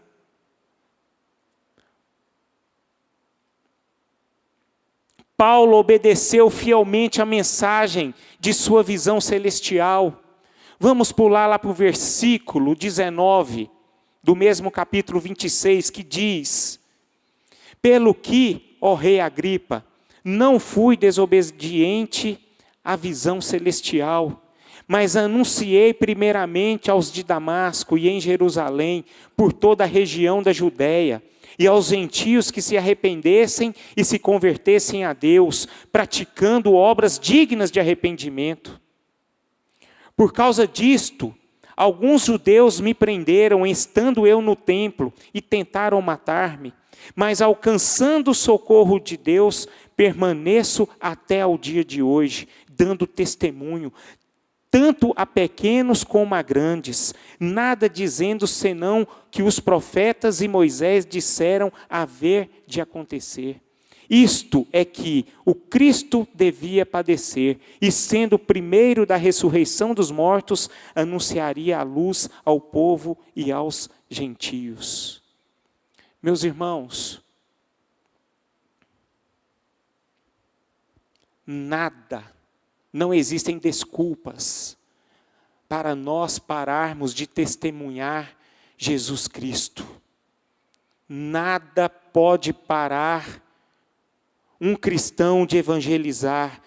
Paulo obedeceu fielmente a mensagem de sua visão celestial. Vamos pular lá para o versículo 19, do mesmo capítulo 26, que diz: pelo que, ó rei Agripa, não fui desobediente à visão celestial, mas anunciei primeiramente aos de Damasco e em Jerusalém, por toda a região da Judéia, e aos gentios que se arrependessem e se convertessem a Deus, praticando obras dignas de arrependimento. Por causa disto, alguns judeus me prenderam, estando eu no templo, e tentaram matar-me. Mas alcançando o socorro de Deus, permaneço até ao dia de hoje, dando testemunho, tanto a pequenos como a grandes, nada dizendo senão que os profetas e Moisés disseram haver de acontecer. Isto é que o Cristo devia padecer, e sendo o primeiro da ressurreição dos mortos, anunciaria a luz ao povo e aos gentios. Meus irmãos, não existem desculpas para nós pararmos de testemunhar Jesus Cristo. Nada pode parar um cristão de evangelizar.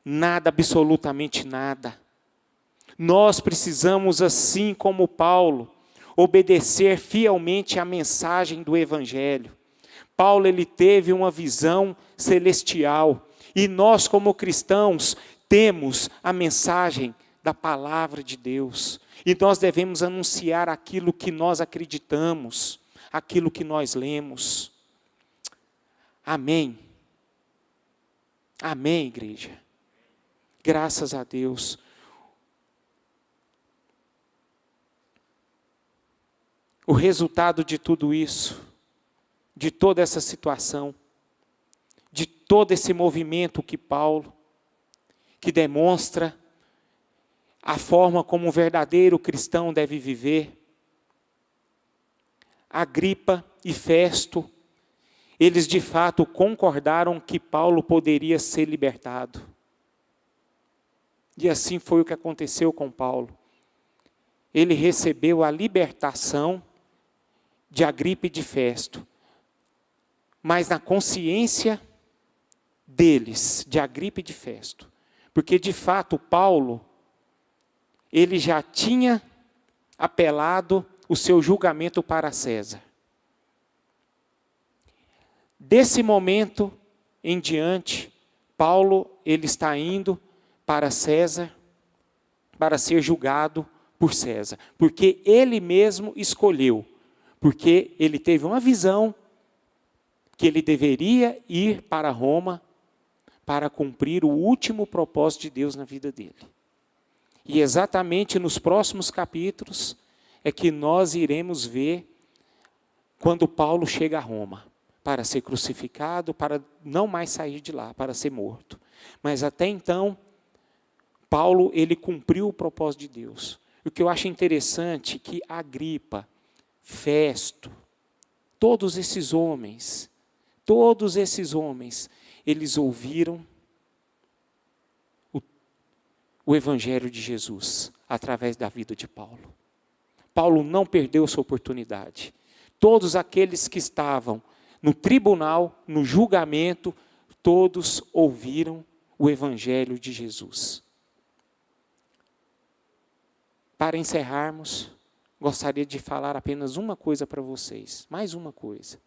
Nada, absolutamente nada. Nós precisamos, assim como Paulo, obedecer fielmente à mensagem do Evangelho. Paulo, ele teve uma visão celestial. E nós, como cristãos, temos a mensagem da palavra de Deus. E nós devemos anunciar aquilo que nós acreditamos, aquilo que nós lemos. Amém. Amém, igreja. Graças a Deus. O resultado de tudo isso, de toda essa situação, de todo esse movimento que Paulo, que demonstra a forma como um verdadeiro cristão deve viver. Agripa e Festo, eles de fato concordaram que Paulo poderia ser libertado. E assim foi o que aconteceu com Paulo. Ele recebeu a libertação de Agripa e de Festo, mas na consciência deles, de Agripa e de Festo, porque de fato Paulo, ele já tinha apelado o seu julgamento para César. Desse momento em diante, Paulo, ele está indo para César, para ser julgado por César, porque ele mesmo escolheu, porque ele teve uma visão que ele deveria ir para Roma para cumprir o último propósito de Deus na vida dele. E exatamente nos próximos capítulos é que nós iremos ver quando Paulo chega a Roma, para ser crucificado, para não mais sair de lá, para ser morto. Mas até então, Paulo, ele cumpriu o propósito de Deus. O que eu acho interessante é que Agripa, Festo, todos esses homens, eles ouviram o Evangelho de Jesus através da vida de Paulo. Paulo não perdeu sua oportunidade. Todos aqueles que estavam no tribunal, no julgamento, todos ouviram o Evangelho de Jesus. Para encerrarmos, gostaria de falar apenas uma coisa para vocês, mais uma coisa.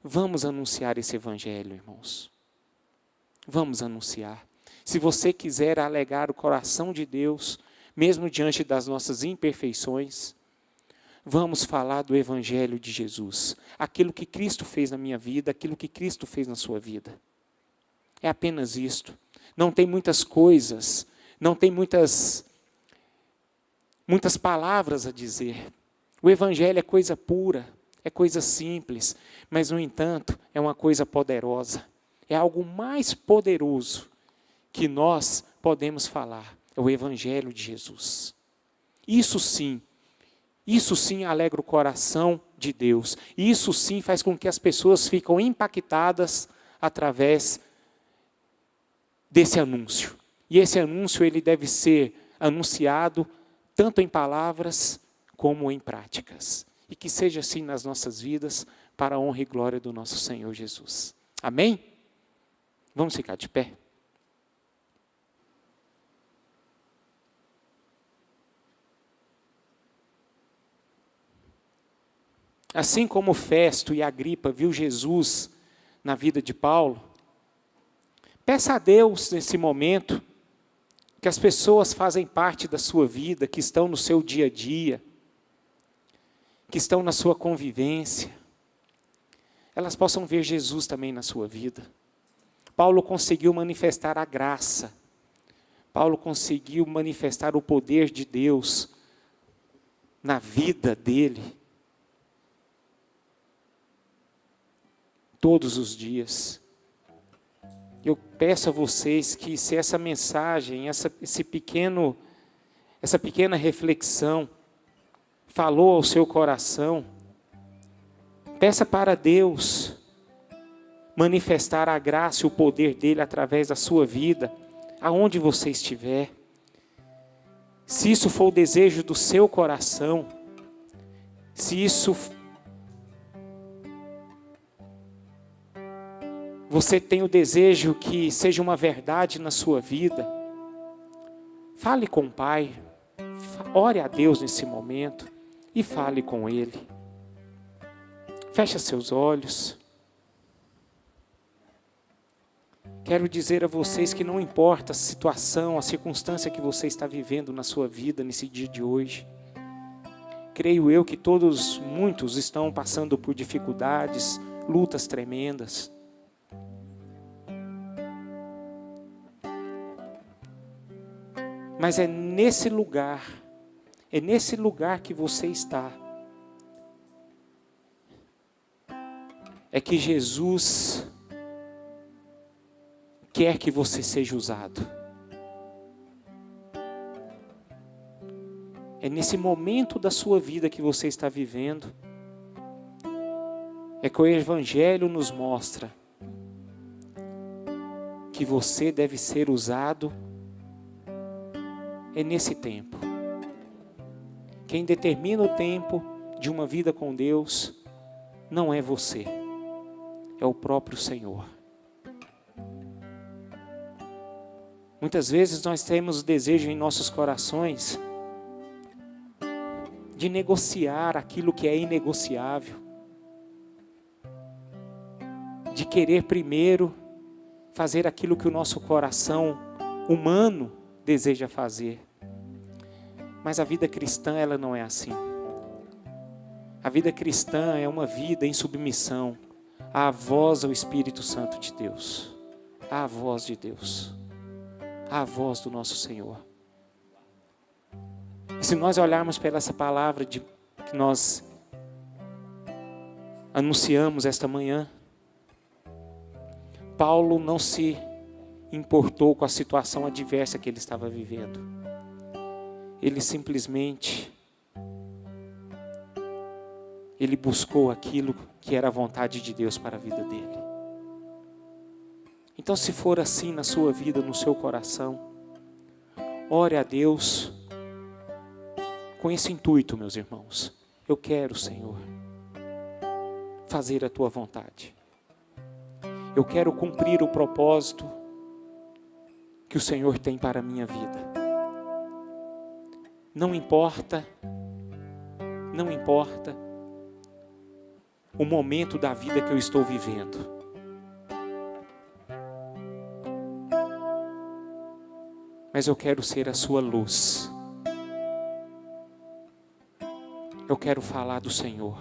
Vamos anunciar esse Evangelho, irmãos. Vamos anunciar. Se você quiser alegar o coração de Deus, mesmo diante das nossas imperfeições, vamos falar do Evangelho de Jesus. Aquilo que Cristo fez na minha vida, aquilo que Cristo fez na sua vida. É apenas isto. Não tem muitas coisas, não tem muitas palavras a dizer. O Evangelho é coisa pura, é coisa simples, mas, no entanto, é uma coisa poderosa. É algo mais poderoso que nós podemos falar. É o Evangelho de Jesus. Isso sim alegra o coração de Deus. Isso sim faz com que as pessoas fiquem impactadas através desse anúncio. E esse anúncio ele deve ser anunciado tanto em palavras como em práticas. E que seja assim nas nossas vidas, para a honra e glória do nosso Senhor Jesus. Amém? Vamos ficar de pé. Assim como Festo e Agripa viu Jesus na vida de Paulo, peça a Deus nesse momento que as pessoas fazem parte da sua vida, que estão no seu dia a dia, que estão na sua convivência, elas possam ver Jesus também na sua vida. Paulo conseguiu manifestar a graça, Paulo conseguiu manifestar o poder de Deus na vida dele, todos os dias. Eu peço a vocês que, se essa mensagem, essa pequena reflexão falou ao seu coração, peça para Deus manifestar a graça e o poder dele através da sua vida, aonde você estiver. Se isso for o desejo do seu coração, se isso você tem o desejo que seja uma verdade na sua vida, fale com o Pai, ore a Deus nesse momento e fale com Ele. Feche seus olhos. Quero dizer a vocês que não importa a situação, a circunstância que você está vivendo na sua vida nesse dia de hoje. Creio eu que muitos estão passando por dificuldades, lutas tremendas. Mas é nesse lugar que você está, é que Jesus quer que você seja usado. É nesse momento da sua vida que você está vivendo, é que o Evangelho nos mostra que você deve ser usado. É nesse tempo. Quem determina o tempo de uma vida com Deus não é você, é o próprio Senhor. Muitas vezes nós temos o desejo em nossos corações de negociar aquilo que é inegociável, de querer primeiro fazer aquilo que o nosso coração humano deseja fazer. Mas a vida cristã, ela não é assim. A vida cristã é uma vida em submissão à voz do Espírito Santo de Deus, à voz de Deus, à voz do nosso Senhor. E se nós olharmos para essa palavra que nós anunciamos esta manhã, Paulo não se importou com a situação adversa que ele estava vivendo. Ele simplesmente buscou aquilo que era a vontade de Deus para a vida dele. Então, se for assim na sua vida, no seu coração, ore a Deus com esse intuito, meus irmãos. Eu quero, Senhor, fazer a tua vontade. Eu quero cumprir o propósito que o Senhor tem para a minha vida. Não importa o momento da vida que eu estou vivendo. Mas eu quero ser a sua luz. Eu quero falar do Senhor.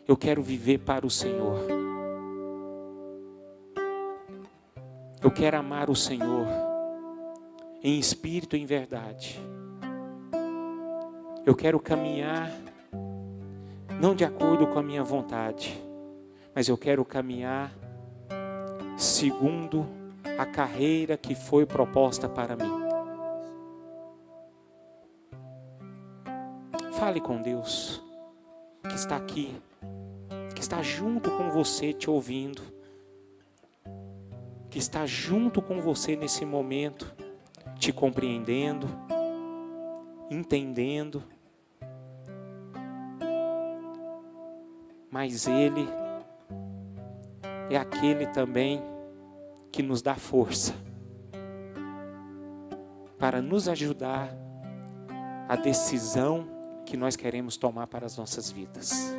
Eu quero viver para o Senhor. Eu quero amar o Senhor em espírito e em verdade. Eu quero caminhar não de acordo com a minha vontade, mas eu quero caminhar segundo a carreira que foi proposta para mim. Fale com Deus, que está aqui, que está junto com você te ouvindo, que está junto com você nesse momento, te compreendendo, entendendo. Mas Ele é aquele também que nos dá força para nos ajudar a decisão que nós queremos tomar para as nossas vidas.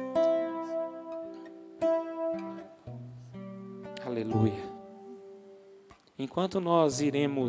Aleluia. Enquanto nós iremos